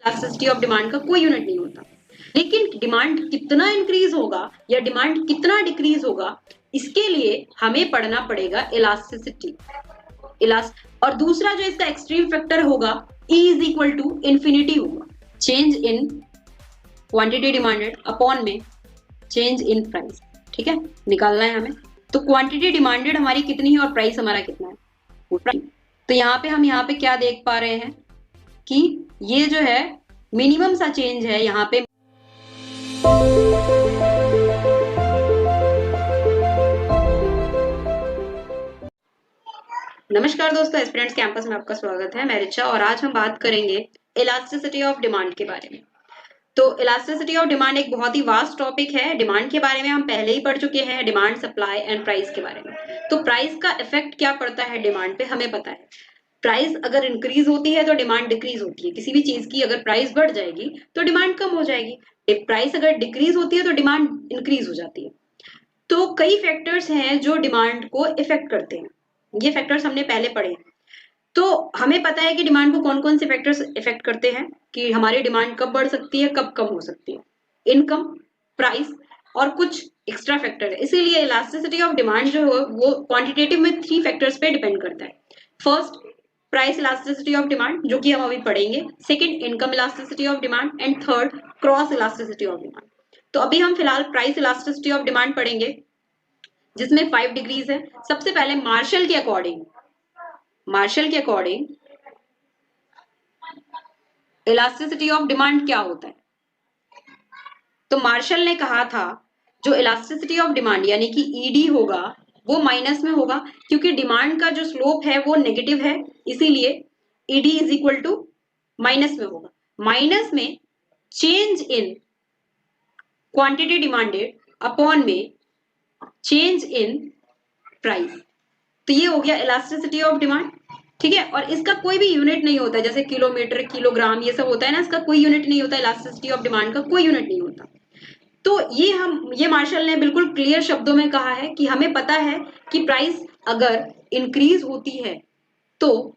Elasticity of demand का कोई unit नहीं होता। लेकिन डिमांड कितना इंक्रीज होगा या डिमांड कितना डिक्रीज होगा, इसके लिए हमें पढ़ना पड़ेगा इलास्टिसिटी। और दूसरा जो इसका एक्सट्रीम फैक्टर होगा, E is equal to infinity होगा, change in quantity demanded upon में चेंज इन प्राइस। ठीक है, निकालना है हमें। तो क्वांटिटी डिमांडेड हमारी कितनी है और प्राइस हमारा कितना है। तो यहाँ पे हम यहाँ पे क्या देख पा रहे हैं कि ये जो है मिनिमम सा चेंज है यहाँ पे। नमस्कार दोस्तों, एस्पिरेंट्स कैंपस में आपका स्वागत है। मैं रिचा और आज हम बात करेंगे इलास्टिसिटी ऑफ डिमांड के बारे में। तो इलास्टिसिटी ऑफ डिमांड एक बहुत ही वास्ट टॉपिक है। डिमांड के बारे में हम पहले ही पढ़ चुके हैं, डिमांड, सप्लाई एंड प्राइस के बारे में। तो प्राइस का इफेक्ट क्या पड़ता है डिमांड पे हमें पता है। प्राइस अगर इंक्रीज होती है तो डिमांड डिक्रीज होती है। किसी भी चीज की अगर प्राइस बढ़ जाएगी तो डिमांड कम हो जाएगी। प्राइस अगर डिक्रीज होती है तो डिमांड इंक्रीज हो जाती है। तो कई फैक्टर्स हैं जो डिमांड को इफेक्ट करते हैं। ये फैक्टर्स हमने पहले पढ़े हैं। तो हमें पता है कि डिमांड को कौन कौन से फैक्टर्स इफेक्ट करते हैं, कि हमारी डिमांड कब बढ़ सकती है, कब कम हो सकती है। इनकम, प्राइस और कुछ एक्स्ट्रा फैक्टर है। इसीलिए इलास्टिसिटी ऑफ डिमांड जो है वो क्वांटिटेटिव में 3 फैक्टर्स पे डिपेंड करता है। First, price elasticity of demand, जो कि हम अभी पढ़ेंगे। Second, income elasticity of demand and third, cross elasticity of demand. तो अभी हम फिलहाल प्राइस इलास्टिसिटी ऑफ डिमांड पढ़ेंगे, जिसमें 5 डिग्रीज है। सबसे पहले मार्शल के अकॉर्डिंग इलास्टिसिटी ऑफ डिमांड क्या होता है। तो मार्शल ने कहा था जो इलास्टिसिटी ऑफ डिमांड यानी कि ईडी होगा वो माइनस में होगा, क्योंकि डिमांड का जो स्लोप है वो नेगेटिव है, इसीलिए ED is equal to minus में होगा। माइनस में change in quantity demanded upon में चेंज इन प्राइस। तो ये हो गया इलास्टिसिटी ऑफ डिमांड। ठीक है, और इसका कोई भी यूनिट नहीं होता, जैसे किलोमीटर, किलोग्राम, ये सब होता है ना, इसका कोई यूनिट नहीं होता। इलास्टिसिटी ऑफ डिमांड का कोई यूनिट नहीं होता। तो ये मार्शल ने बिल्कुल क्लियर शब्दों में कहा है कि हमें पता है कि प्राइस अगर इंक्रीज होती है तो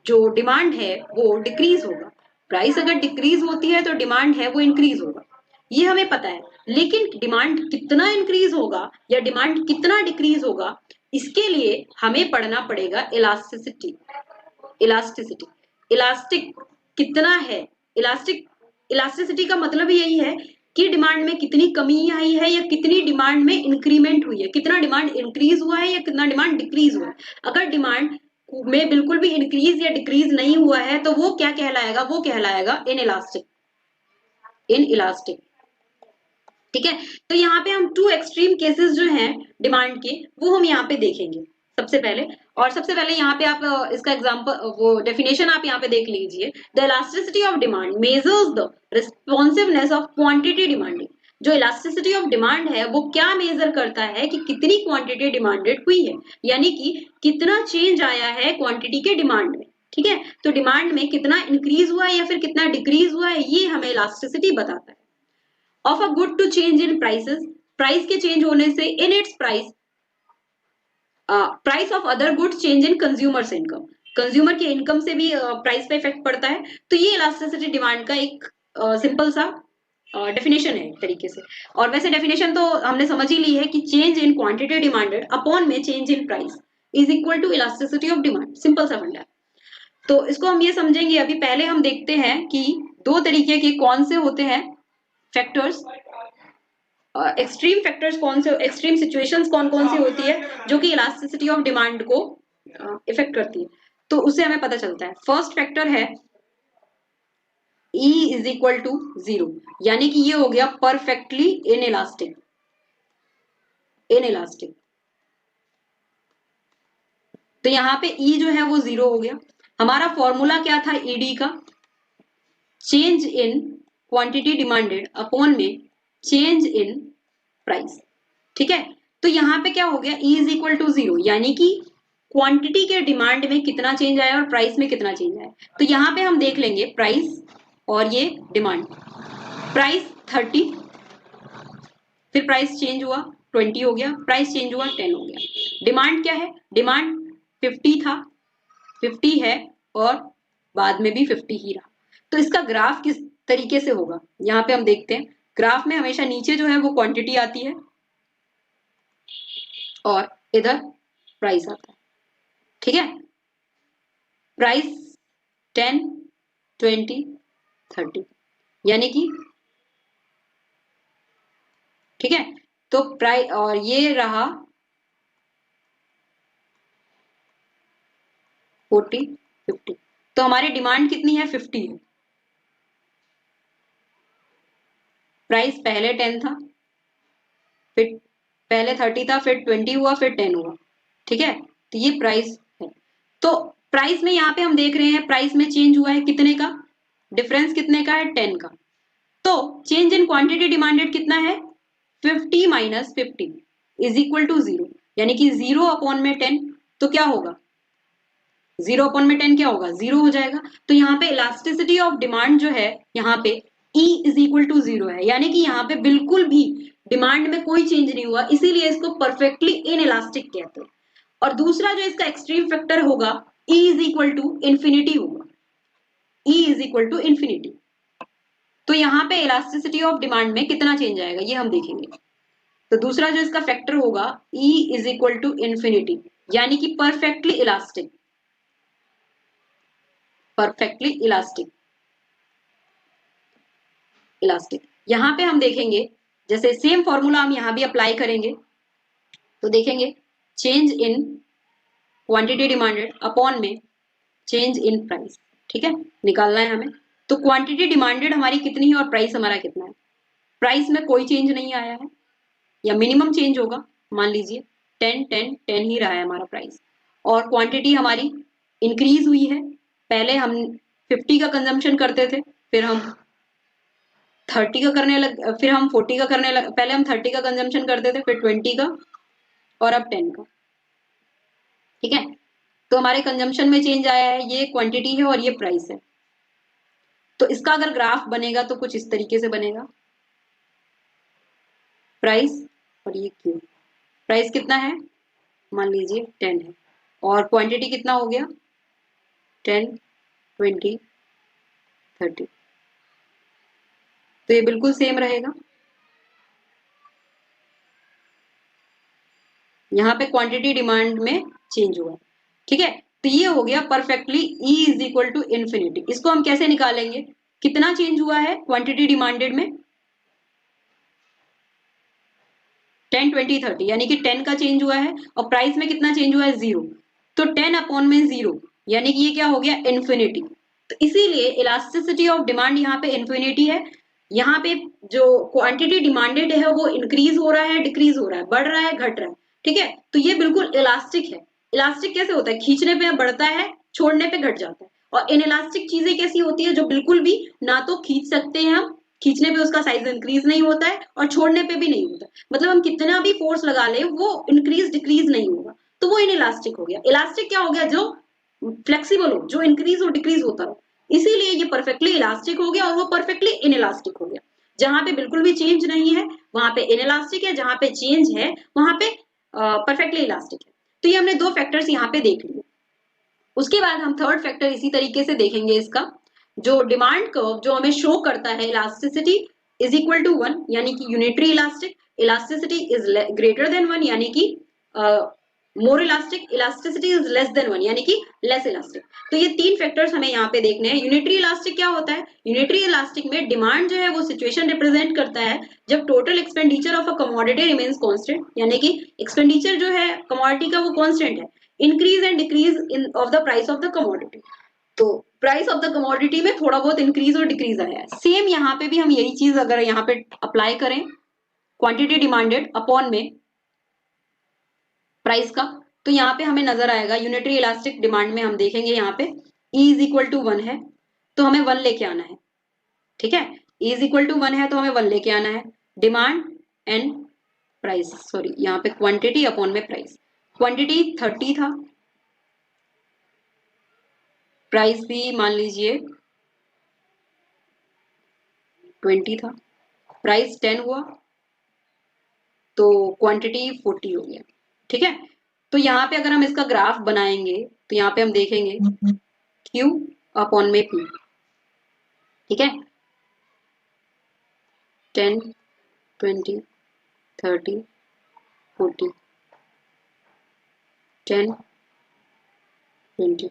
जो डिमांड है वो डिक्रीज होगा, प्राइस अगर डिक्रीज होती है तो डिमांड है वो इंक्रीज होगा। ये हमें पता है। लेकिन डिमांड कितना इंक्रीज होगा या डिमांड कितना डिक्रीज होगा, इसके लिए हमें पढ़ना पड़ेगा इलास्टिसिटी। इलास्टिक कितना है, इलास्टिसिटी का मतलब यही है कि डिमांड में कितनी कमी आई है या कितनी डिमांड में इंक्रीमेंट हुई है, कितना डिमांड इंक्रीज हुआ है या कितना डिमांड डिक्रीज हुआ है। अगर डिमांड में बिल्कुल भी इंक्रीज या डिक्रीज नहीं हुआ है तो वो क्या कहलाएगा, वो कहलाएगा इनइलास्टिक। ठीक है, तो यहाँ पे हम 2 एक्सट्रीम केसेस जो हैं डिमांड के वो हम यहाँ पे देखेंगे सबसे पहले यहाँ पे आप इसका एग्जांपल, वो डेफिनेशन आप यहाँ पे देख लीजिए। The elasticity of demand measures the responsiveness of quantity demanded. जो इलास्टिसिटी ऑफ डिमांड है वो क्या मेजर करता है कि कितनी क्वांटिटी डिमांडेड हुई है, यानी कि कितना चेंज आया है क्वांटिटी के डिमांड में। ठीक है, तो डिमांड में कितना इंक्रीज हुआ है या फिर कितना डिक्रीज हुआ है, ये हमें इलास्टिसिटी बताता है। Of a good to change in prices, price के चेंज होने से in its price, price of other goods change in consumers income, consumer की इनकम से भी प्राइस पे इफेक्ट पड़ता है। तो ये इलास्टिसिटी डिमांड का एक सिंपल सा डेफिनेशन है एक तरीके से। और वैसे डेफिनेशन तो हमने समझ ही ली है कि change in quantity demanded upon में change in price is equal to elasticity of demand. Simple सा फंडा है। तो इसको हम ये समझेंगे। अभी पहले हम देखते हैं कि 2 तरीके के कौन से होते हैं फैक्टर्स, एक्सट्रीम फैक्टर्स कौन से, एक्सट्रीम सिचुएशंस कौन कौन सी होती है जो कि इलास्टिसिटी ऑफ डिमांड को इफेक्ट करती है। तो उससे हमें पता चलता है। फर्स्ट फैक्टर है E इज इक्वल टू 0, यानी कि ये हो गया परफेक्टली इनइलास्टिक। तो यहाँ पे E जो है वो 0 हो गया। हमारा फॉर्मूला क्या था ईडी का, change in quantity demanded upon में चेंज इन प्राइस। ठीक है, तो यहाँ पे क्या हो गया, E इज इक्वल टू 0, यानी कि क्वांटिटी के डिमांड में कितना चेंज आया और प्राइस में कितना चेंज आया। तो यहाँ पे हम देख लेंगे प्राइस और ये डिमांड। प्राइस 30, फिर प्राइस चेंज हुआ 20 हो गया, प्राइस चेंज हुआ 10 हो गया। डिमांड क्या है, डिमांड 50 था, 50 है और बाद में भी 50 ही रहा। तो इसका ग्राफ किस तरीके से होगा, यहाँ पे हम देखते हैं। ग्राफ में हमेशा नीचे जो है वो क्वांटिटी आती है और इधर प्राइस आता है, ठीक है। प्राइस 10, 20, 30 यानी कि, ठीक है। तो प्राइस और ये रहा 40, 50। तो हमारी डिमांड कितनी है, 50 है। प्राइस पहले 10 था, फिर पहले 30 था, फिर 20 हुआ, फिर 10 हुआ, ठीक है। तो ये प्राइस है। तो प्राइस में यहाँ पे हम देख रहे हैं प्राइस में चेंज हुआ है कितने का, डिफरेंस कितने का है, 10 का। तो चेंज इन क्वांटिटी डिमांडेड कितना है, 50 माइनस 50 इज इक्वल टू 0, यानी कि 0 अपॉन में 10, तो क्या होगा, 0 अपॉन में 10 क्या होगा, 0 हो जाएगा। तो यहाँ पे इलास्टिसिटी ऑफ डिमांड जो है यहाँ पे E इज इक्वल टू 0 है, यानी कि यहाँ पे बिल्कुल भी डिमांड में कोई चेंज नहीं हुआ, इसीलिए इसको परफेक्टली इनइलास्टिक कहते हैं। और दूसरा जो इसका एक्सट्रीम फैक्टर होगा, E is equal to infinity होगा, E is equal to infinity. तो यहाँ पे इलास्टिसिटी ऑफ डिमांड में कितना चेंज आएगा ये हम देखेंगे। तो दूसरा जो इसका फैक्टर होगा, E is equal to infinity, यानी कि perfectly elastic, perfectly elastic, elastic. यहाँ पे हम देखेंगे जैसे सेम फॉर्मूला हम यहाँ भी अप्लाई करेंगे, तो देखेंगे change in quantity demanded upon में चेंज इन प्राइस, ठीक है, निकालना है हमें। तो क्वांटिटी डिमांडेड हमारी कितनी है और प्राइस हमारा कितना है। प्राइस में कोई चेंज नहीं आया है, या मिनिमम चेंज होगा, मान लीजिए 10, 10, 10 ही रहा है हमारा प्राइस। और क्वांटिटी हमारी इंक्रीज हुई है, पहले हम 50 का कंजम्पशन करते थे, फिर हम 30 का करने लग, फिर हम 40 का करने लग, पहले हम 30 का कंजम्पशन करते थे, फिर 20 का, और अब 10 का, ठीक है। तो हमारे कंजम्पशन में चेंज आया है, ये क्वांटिटी है और ये प्राइस है। तो इसका अगर ग्राफ बनेगा तो कुछ इस तरीके से बनेगा, प्राइस और ये क्यू। प्राइस कितना है, मान लीजिए 10 है, और क्वांटिटी कितना हो गया, 10, 20, 30। तो ये बिल्कुल सेम रहेगा, यहाँ पे क्वांटिटी डिमांड में चेंज हुआ, ठीक है। तो ये हो गया perfectly E is equal to infinity. इसको हम कैसे निकालेंगे, कितना चेंज हुआ है क्वांटिटी डिमांडेड में, 10, 20, 30, यानी कि 10 का चेंज हुआ है, और प्राइस में कितना चेंज हुआ है, 0। तो 10 अपॉन में 0, यानी कि ये क्या हो गया, इन्फिनिटी। तो इसीलिए इलास्टिसिटी ऑफ डिमांड यहाँ पे इन्फिनिटी है। यहाँ पे जो क्वांटिटी डिमांडेड है वो इंक्रीज हो रहा है, डिक्रीज हो रहा है, बढ़ रहा है, घट रहा है, ठीक है। तो ये बिल्कुल इलास्टिक है। इलास्टिक कैसे होता है, खींचने पे बढ़ता है, छोड़ने पे घट जाता है। और इनइलास्टिक चीजें कैसी होती है, जो बिल्कुल भी ना तो खींच सकते हैं हम, खींचने पे उसका साइज इंक्रीज नहीं होता है, और छोड़ने पे भी नहीं होता, मतलब हम कितना भी फोर्स लगा ले वो इंक्रीज डिक्रीज नहीं होगा, तो वो इनइलास्टिक हो गया। इलास्टिक क्या हो गया, जो फ्लेक्सिबल हो, जो इंक्रीज और डिक्रीज होता रहो, इसीलिए ये परफेक्टली इलास्टिक हो गया, और वो परफेक्टली इनइलास्टिक हो गया। जहां पे बिल्कुल भी चेंज नहीं है वहां पे इनइलास्टिक है, जहां पे चेंज है वहां पे परफेक्टली इलास्टिक है। तो ये हमने दो फैक्टर्स यहाँ पे देख लिए। उसके बाद हम थर्ड फैक्टर इसी तरीके से देखेंगे, इसका जो डिमांड कर्व जो हमें शो करता है इलास्टिसिटी इज इक्वल टू 1, यानी कि unitary elastic, elasticity is greater than 1, यानी कि मोर elastic, elasticity is less than 1, यानी कि लेस इलास्टिक। तो ये तीन फैक्टर्स हमें यहाँ पे देखने हैं। यूनिटरी इलास्टिक क्या होता है, यूनिटरी इलास्टिक में डिमांड जो है वो सिचुएशन रिप्रेजेंट करता है जब total expenditure of a commodity remains constant, यानी कि एक्सपेंडिचर जो है कमोडिटी का वो कांस्टेंट है, increase and decrease in of the price of the commodity. तो प्राइस ऑफ द कमोडिटी में थोड़ा बहुत इंक्रीज और डिक्रीज आया है। सेम यहाँ पे भी हम यही चीज अगर यहाँ पे अप्लाई करें, क्वांटिटी डिमांडेड अपॉन में प्राइस का, तो यहाँ पे हमें नजर आएगा यूनिटरी इलास्टिक डिमांड में हम देखेंगे यहाँ पे E इज इक्वल टू 1 है, तो हमें 1 लेके आना है, ठीक है। E इज इक्वल टू 1 है तो हमें 1 लेके आना है, डिमांड एंड प्राइस, सॉरी यहाँ पे क्वांटिटी अपॉन में प्राइस। क्वांटिटी 30 था, प्राइस भी मान लीजिए 20 था, प्राइस 10 हुआ, तो क्वांटिटी 40 हो गया, ठीक है। तो यहाँ पे अगर हम इसका ग्राफ बनाएंगे तो यहाँ पे हम देखेंगे Q अपॉन में P, ठीक है, 10, 20, 30, 40, 10, 20।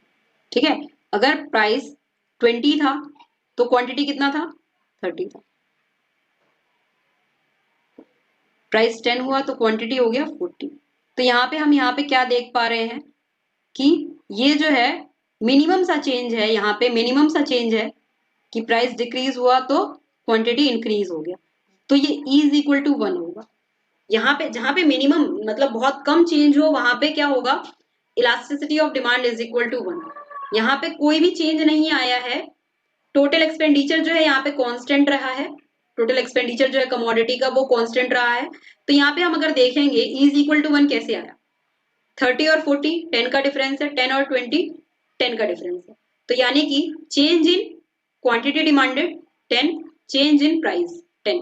ठीक है, अगर प्राइस 20 था तो क्वांटिटी कितना था, 30 था। प्राइस 10 हुआ तो क्वांटिटी हो गया 40। तो यहाँ पे हम यहाँ पे क्या देख पा रहे हैं कि ये जो है मिनिमम सा चेंज है, यहाँ पे मिनिमम सा चेंज है कि प्राइस डिक्रीज हुआ तो क्वांटिटी इंक्रीज हो गया, तो ये E इज इक्वल टू 1 होगा। यहाँ पे जहां पे मिनिमम मतलब बहुत कम चेंज हो वहां पे क्या होगा, elasticity of demand is equal to 1। यहाँ पे कोई भी चेंज नहीं आया है, टोटल एक्सपेंडिचर जो है यहाँ पे कांस्टेंट रहा है, टोटल एक्सपेंडिचर जो है कमोडिटी का वो कांस्टेंट रहा है। तो यहाँ पे हम अगर देखेंगे E इज इक्वल टू 1 कैसे आया, 30 और 40 10 का डिफरेंस है, 10 और 20 10 का डिफरेंस है। तो यानी कि change in quantity demanded 10, change in price 10,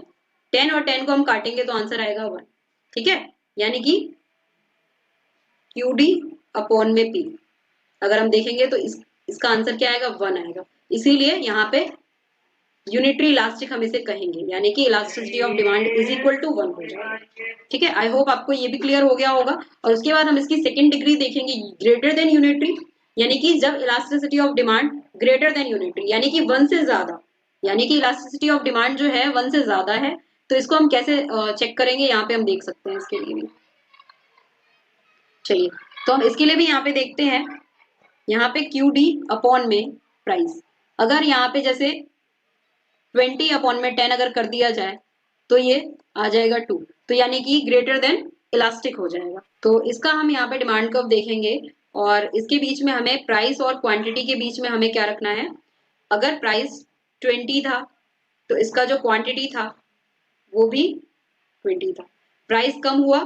10 और 10 को हम काटेंगे तो आंसर आएगा 1। ठीक है, यानी कि QD अपॉन में P अगर हम देखेंगे तो इसका आंसर क्या आएगा, 1 आएगा। इसीलिए यहाँ पे यूनिटरी इलास्टिक हम इसे कहेंगे, यानी कि elasticity of demand is equal to 1 हो जाएगा। ठीक है, आई होप आपको ये भी क्लियर हो गया होगा। और उसके बाद हम इसकी सेकेंड डिग्री देखेंगे, ग्रेटर देन यूनिटरी, यानी कि जब elasticity of demand greater than unitary यानी कि 1 से ज्यादा, यानी कि इलास्टिसिटी ऑफ डिमांड जो है 1 से ज्यादा है, तो इसको हम कैसे चेक करेंगे, यहाँ पे हम देख सकते हैं इसके लिए भी। चलिए, तो हम इसके लिए भी यहाँ पे देखते हैं, यहाँ पे QD अपॉन में प्राइस, अगर यहाँ पे जैसे 20 अपॉन में 10 अगर कर दिया जाए तो ये आ जाएगा 2, तो यानी कि ग्रेटर देन इलास्टिक हो जाएगा। तो इसका हम यहाँ पे डिमांड कर्व देखेंगे और इसके बीच में हमें प्राइस और क्वांटिटी के बीच में हमें क्या रखना है, अगर प्राइस 20 था तो इसका जो क्वांटिटी था वो भी 20 था, प्राइस कम हुआ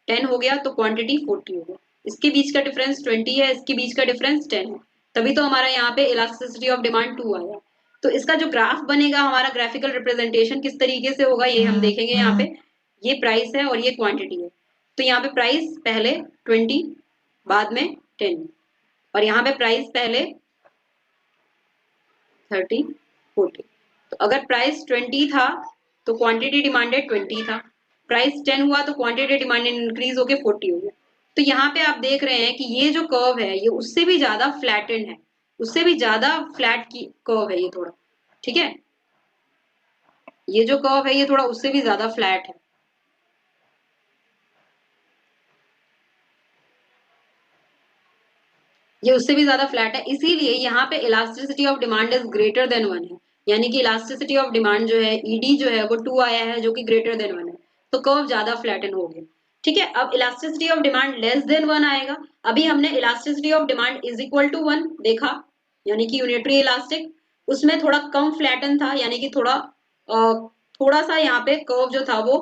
10 हो गया तो क्वांटिटी 40 हो गया, इसके बीच का डिफरेंस 20 है, इसके बीच का डिफरेंस 10 है, तभी तो हमारा यहाँ पे इलास्टिसिटी ऑफ डिमांड 2 आया। तो इसका जो ग्राफ बनेगा, हमारा ग्राफिकल रिप्रेजेंटेशन किस तरीके से होगा ये हम देखेंगे। यहाँ पे ये प्राइस है और ये क्वांटिटी है, तो यहाँ पे प्राइस पहले 20 बाद में 10 और यहाँ पे प्राइस पहले 30 40। तो अगर प्राइस 20 था तो क्वांटिटी डिमांडेड 20 था, प्राइस 10 हुआ तो क्वांटिटी डिमांडेड इंक्रीज होके 40 हो गया। तो यहाँ पे आप देख रहे हैं कि ये जो कर्व है ये उससे भी ज्यादा फ्लैटेंड है, उससे भी ज्यादा फ्लैट की कर्व है ये थोड़ा। ठीक है, ये जो कर्व है ये थोड़ा उससे भी ज्यादा फ्लैट है। ये उससे भी ज्यादा फ्लैट है, इसीलिए यहाँ पे elasticity of demand is greater than 1 है, यानी कि इलास्टिसिटी ऑफ डिमांड जो है ED जो है वो 2 आया है जो कि ग्रेटर देन 1 है, तो कर्व ज्यादा फ्लैटन हो गया। ठीक है, अब elasticity of demand less than 1 आएगा। अभी हमने elasticity of demand is equal to 1 देखा, यानी कि यूनिटरी इलास्टिक, उसमें थोड़ा कम फ्लैटन था, यानी कि थोड़ा सा यहाँ पे कर्व जो था वो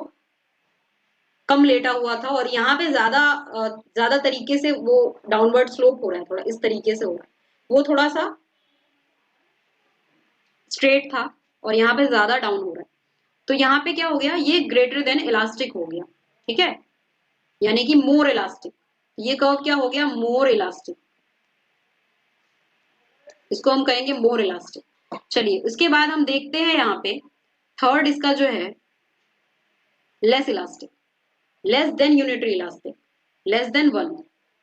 कम लेटा हुआ था, और यहाँ पे ज्यादा तरीके से वो डाउनवर्ड स्लोप हो रहा है, थोड़ा इस तरीके से हो रहा है, वो थोड़ा सा स्ट्रेट था और यहाँ पे ज्यादा डाउन हो रहा है। तो यहाँ पे क्या हो गया, ये ग्रेटर देन इलास्टिक हो गया। ठीक है, यानी कि मोर इलास्टिक, ये कर्व क्या हो गया, मोर इलास्टिक, इसको हम कहेंगे मोर इलास्टिक। चलिए उसके बाद हम देखते हैं यहाँ पे थर्ड इसका जो है less elastic, less than unitary elastic, less than 1।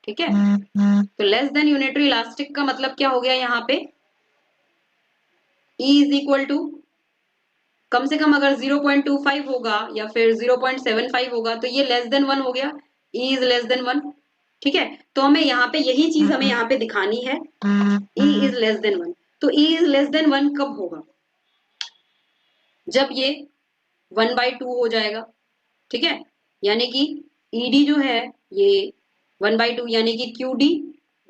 ठीक है, तो लेस देन यूनिटरी इलास्टिक का मतलब क्या हो गया, यहाँ पे E इज इक्वल टू कम से कम अगर 0.25 होगा या फिर 0.75 होगा तो ये लेस देन 1 हो गया, E इज लेस देन 1। ठीक है, तो हमें यहाँ पे यही चीज हमें यहाँ पे दिखानी है, E इज लेस देन 1। तो E इज लेस देन 1 कब होगा, जब ये 1/2 हो जाएगा। ठीक है, यानी कि ED जो है ये 1/2 यानी कि QD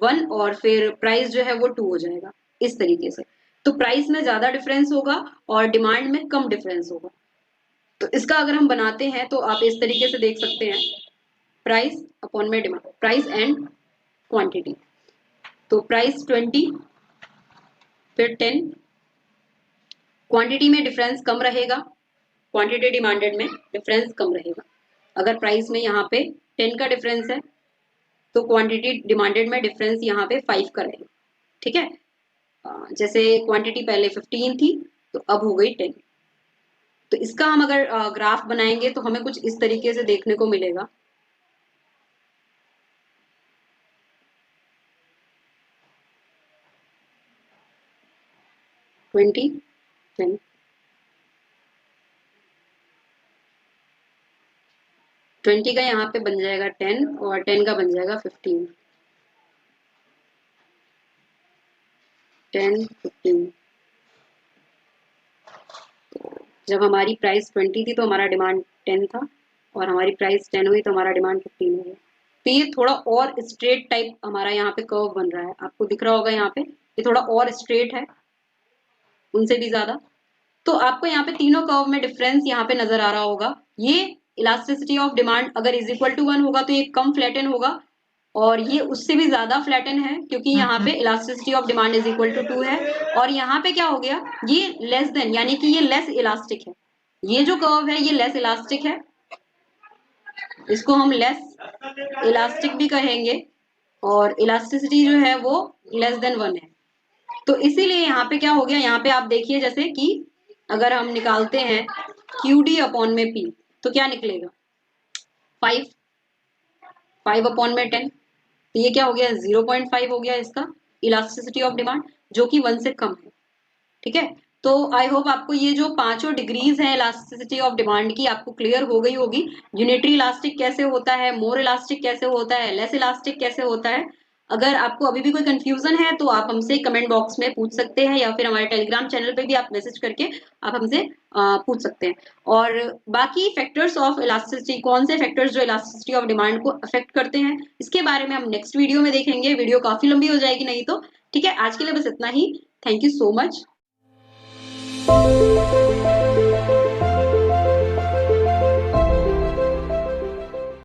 1 और फिर प्राइस जो है वो 2 हो जाएगा इस तरीके से। तो प्राइस में ज्यादा डिफरेंस होगा और डिमांड में कम डिफरेंस होगा। तो इसका अगर हम बनाते हैं तो आप इस तरीके से देख सकते हैं, प्राइस अपॉन में डिमांड, प्राइस एंड क्वांटिटी। तो प्राइस 20 फिर 10, क्वांटिटी में डिफरेंस कम रहेगा, क्वांटिटी डिमांडेड में डिफरेंस कम रहेगा। अगर प्राइस में यहाँ पे 10 का डिफरेंस है तो क्वांटिटी डिमांडेड में डिफरेंस यहाँ पे 5 का रहेगा। ठीक है, जैसे क्वांटिटी पहले 15 थी तो अब हो गई 10। तो इसका हम अगर ग्राफ बनाएंगे तो हमें कुछ इस तरीके से देखने को मिलेगा। ट्वेंटी, 10, 20 का यहाँ पे बन जाएगा 10 और 10 का बन जाएगा 15, 10, 15। जब हमारी प्राइस 20 थी तो हमारा डिमांड 10 था, और हमारी प्राइस 10 हुई तो हमारा डिमांड 15 हो गया। तो ये थोड़ा और स्ट्रेट टाइप हमारा यहाँ पे कर्व बन रहा है, आपको दिख रहा होगा यहाँ पे, ये थोड़ा और स्ट्रेट है उनसे भी ज्यादा। तो आपको यहाँ पे तीनों कर्व में डिफरेंस यहाँ पे नजर आ रहा होगा। ये इलास्टिसिटी ऑफ डिमांड अगर इज इक्वल टू 1 होगा तो ये कम फ्लैटन होगा, और ये उससे भी ज्यादा फ्लैटन है क्योंकि यहाँ पे elasticity of demand is equal to 2 है। और यहाँ पे क्या हो गया, ये लेस देन, यानी कि ये लेस इलास्टिक है। ये जो कर्व है ये लेस इलास्टिक है, इसको हम लेस इलास्टिक भी कहेंगे, और इलास्टिसिटी जो है वो लेस देन 1 है। तो इसीलिए यहाँ पे क्या हो गया, यहाँ पे आप देखिए जैसे कि अगर हम निकालते हैं QD अपॉन में P तो क्या निकलेगा, 5, 5 अपॉन में 10, तो ये क्या हो गया, 0.5 हो गया इसका इलास्टिसिटी ऑफ डिमांड, जो कि 1 से कम है। ठीक है, तो आई होप आपको ये जो पांचों डिग्रीज है इलास्टिसिटी ऑफ डिमांड की आपको क्लियर हो गई होगी। यूनिटरी इलास्टिक कैसे होता है, मोर इलास्टिक कैसे होता है, लेस इलास्टिक कैसे होता है। अगर आपको अभी भी कोई कंफ्यूजन है तो आप हमसे कमेंट बॉक्स में पूछ सकते हैं, या फिर हमारे टेलीग्राम चैनल पे भी आप मैसेज करके आप हमसे पूछ सकते हैं। और बाकी फैक्टर्स ऑफ इलास्टिसिटी, कौन से फैक्टर्स जो इलास्टिसिटी ऑफ डिमांड को अफेक्ट करते हैं, इसके बारे में हम नेक्स्ट वीडियो में देखेंगे। वीडियो काफी लंबी हो जाएगी नहीं तो। ठीक है, आज के लिए बस इतना ही। Thank you so much.